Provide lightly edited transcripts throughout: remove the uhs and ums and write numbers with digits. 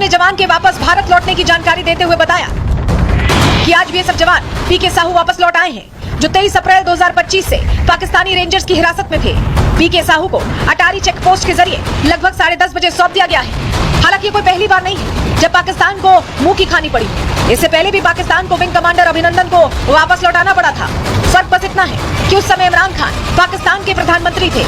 अपने जवान के वापस भारत लौटने की जानकारी देते हुए बताया कि आज भी ये सब जवान पीके साहू वापस लौट आए हैं, जो 23 अप्रैल 2025 से पाकिस्तानी रेंजर्स की हिरासत में थे। पीके साहू को अटारी चेक पोस्ट के जरिए लगभग 10:30 बजे सौंप दिया गया है। हालांकि ये कोई पहली बार नहीं है जब पाकिस्तान को मुंह की खानी पड़ी। इससे पहले भी पाकिस्तान को विंग कमांडर अभिनंदन को वापस लौटाना पड़ा था। फर्क बस इतना है कि उस समय इमरान खान पाकिस्तान के प्रधानमंत्री थे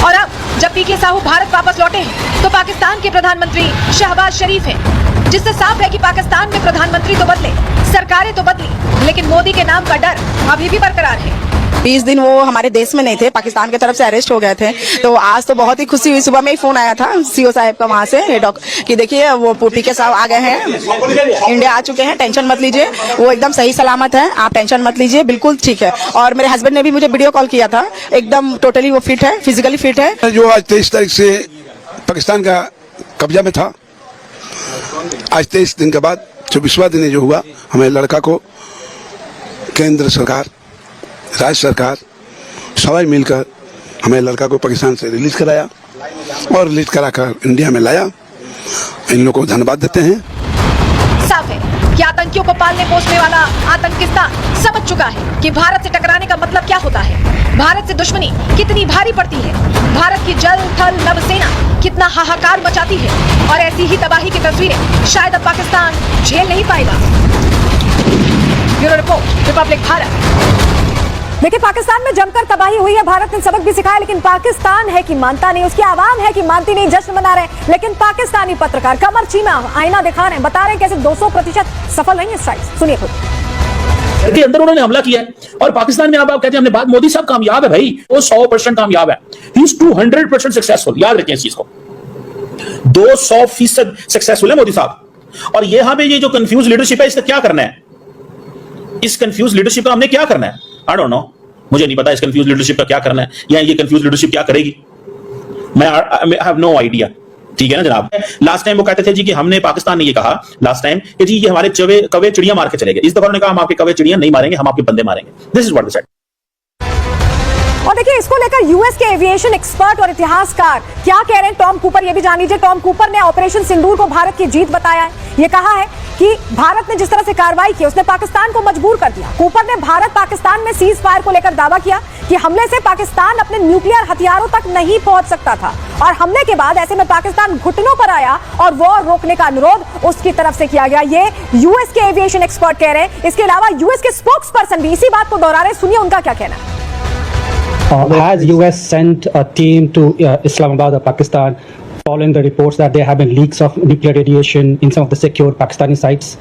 और अब जब पीके साहू भारत वापस लौटे हैं तो पाकिस्तान के प्रधानमंत्री शहबाज शरीफ हैं, जिससे साफ है कि पाकिस्तान में प्रधानमंत्री तो बदले, सरकारें तो बदली, लेकिन मोदी के नाम का डर अभी भी बरकरार है। 20 दिन वो हमारे देश में नहीं थे, पाकिस्तान की तरफ से अरेस्ट हो गए थे। तो आज तो बहुत ही खुशी हुई। सुबह में ही फोन आया था सीओ साहब का वहाँ से कि देखिए वो पीके साहब आ गए हैं, इंडिया आ चुके हैं, टेंशन मत लीजिए, वो एकदम सही सलामत है, आप टेंशन मत लीजिए, बिल्कुल ठीक है। और मेरे हस्बैंड ने भी मुझे वीडियो कॉल किया था, एकदम टोटली वो फिट है, फिजिकली फिट है। जो आज 23 तारीख से पाकिस्तान का कब्जा में था, आज 23 दिन के बाद 24वां दिन जो हुआ, हमें लड़का को केंद्र सरकार, राज्य सरकार सभी मिलकर हमें लड़का को पाकिस्तान से रिलीज कराया और रिलीज कराकर इंडिया में लाया। इन लोगों को धन्यवाद देते हैं। साफ है कि आतंकियों को पालने पोसने वाला आतंकिस्तान समझ चुका है कि भारत से टकराने का मतलब क्या होता है, भारत से दुश्मनी कितनी भारी पड़ती है, भारत की जल थल नभ सेना कितना हाहाकार मचाती है, और ऐसी ही तबाही की तस्वीरें शायद अब पाकिस्तान झेल नहीं पाएगा। Bureau report, Republic Bharat. देखिए, पाकिस्तान में जमकर तबाही हुई है, भारत ने सबक भी सिखाया, लेकिन पाकिस्तान है कि मानता नहीं, उसकी आवाम है कि मानती नहीं, जश्न मना रहे हैं। लेकिन पाकिस्तानी पत्रकार कमर चीमा आईना दिखा रहे हैं, बता रहे हैं कैसे 200% सफल नहीं है स्ट्राइक। सुनिए खुद। के अंदर उन्होंने हमला किया है और पाकिस्तान में आप कहते हैं हमने बात, मोदी साहब कामयाब है भाई, वो 100% कामयाब है, ही इज 200% सक्सेसफुल। याद रखें इस चीज को, 200% सक्सेसफुल है मोदी साहब। और यहां पे ये जो कंफ्यूज लीडरशिप है, इसका क्या करना है? इस कंफ्यूज लीडरशिप का हमने क्या करना है? आई डोंट नो, मुझे नहीं पता इस कंफ्यूज लीडरशिप का क्या करना है, या ये कंफ्यूज लीडरशिप क्या करेगी, मैं आई हैव नो आइडिया। ठीक है ना जनाब। लास्ट टाइम वो कहते थे जी कि हमने, पाकिस्तान ने ये कहा लास्ट टाइम कि जी ये हमारे कवे चिड़िया मार के चले गए। इस दफा उन्होंने कहा हम आपके कवे चिड़िया नहीं मारेंगे, हम आपके बंदे मारेंगे। This is what they said. और देखिए, इसको लेकर यूएस के एविएशन एक्सपर्ट और इतिहासकार क्या कह रहे हैं, टॉम कूपर, ये भी जान लीजिए। टॉम कूपर ने ऑपरेशन सिंदूर को भारत की जीत बताया है। ये कहा है कि भारत ने जिस तरह से कार्रवाई की, उसने पाकिस्तान को मजबूर कर दिया। कूपर ने भारत पाकिस्तान में सीज फायर को लेकर दावा किया कि हमले से पाकिस्तान अपने न्यूक्लियर हथियारों तक नहीं पहुंच सकता था, और हमले के बाद ऐसे में पाकिस्तान घुटनों पर आया और वॉर रोकने का अनुरोध उसकी तरफ से किया गया। ये यूएस के एविएशन एक्सपर्ट कह रहे हैं। इसके अलावा यूएस के स्पोक्स पर्सन भी इसी बात को दोहरा रहे हैं। सुनिए उनका क्या कहना है। Has US sent a team to Islamabad or Pakistan following the reports that there have been leaks of nuclear radiation in some of the secure Pakistani sites?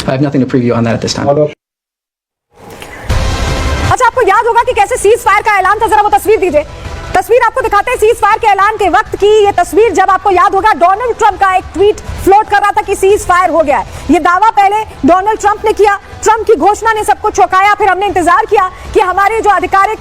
I have nothing to preview on that at this time. अच्छा, आपको याद होगा कि कैसे cease fire का ऐलान था, जरा वो तस्वीर दीजिए। तस्वीर आपको दिखाते हैं सीज फायर के ऐलान के वक्त की। ये तस्वीर जब आपको याद होगा, डोनाल्ड ट्रंप का एक ट्वीट फ्लोट कर रहा था कि सीज फायर हो गया है। ये दावा पहले डोनाल्ड ट्रंप ने किया, ट्रंप की घोषणा ने सबको चौंकाया, फिर हमने इंतजार किया कि हमारी जो आधिकारिक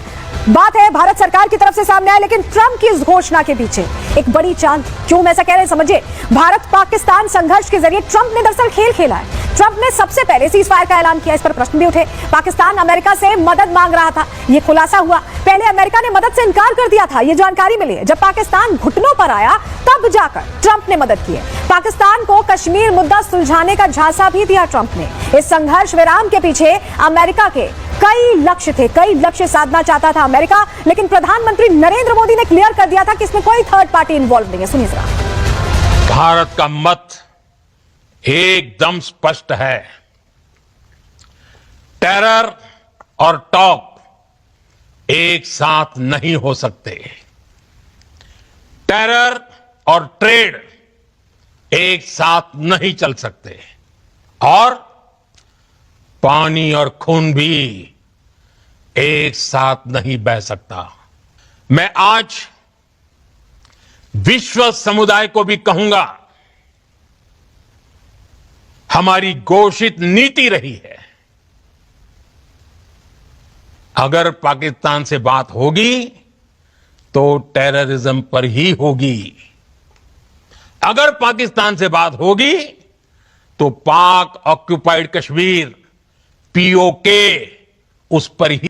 बात है भारत सरकार की तरफ से सामने आए, लेकिन ट्रंप की इस घोषणा के पीछे एक बड़ी चांद। क्यों मैं ऐसा कह रहे हैं समझिए। भारत पाकिस्तान संघर्ष के जरिए ट्रंप ने दरअसल खेल खेला है। ट्रंप ने सबसे पहले सीज फायर का ऐलान किया, इस पर प्रश्न भी उठे। पाकिस्तान अमेरिका से मदद मांग रहा था, ये खुलासा हुआ। पहले अमेरिका ने मदद से इनकार कर दिया था, ये जानकारी मिली है। जब पाकिस्तान घुटनों पर आया तब जाकर ट्रंप ने मदद की है। पाकिस्तान को कश्मीर मुद्दा सुलझाने का झांसा भी दिया ट्रंप ने। इस संघर्ष विराम के पीछे अमेरिका के कई लक्ष्य थे, कई लक्ष्य साधना चाहता था अमेरिका, लेकिन प्रधानमंत्री नरेंद्र मोदी ने क्लियर कर दिया था कि इसमें कोई थर्ड पार्टी इन्वॉल्व नहीं है। सुनिए जरा। भारत का मत एकदम स्पष्ट है, टेरर और टॉक एक साथ नहीं हो सकते, टेरर और ट्रेड एक साथ नहीं चल सकते, और पानी और खून भी एक साथ नहीं बह सकता। मैं आज विश्व समुदाय को भी कहूंगा, हमारी घोषित नीति रही है, अगर पाकिस्तान से बात होगी तो टेररिज्म पर ही होगी, अगर पाकिस्तान से बात होगी तो पाक ऑक्युपाइड कश्मीर POK उस पर ही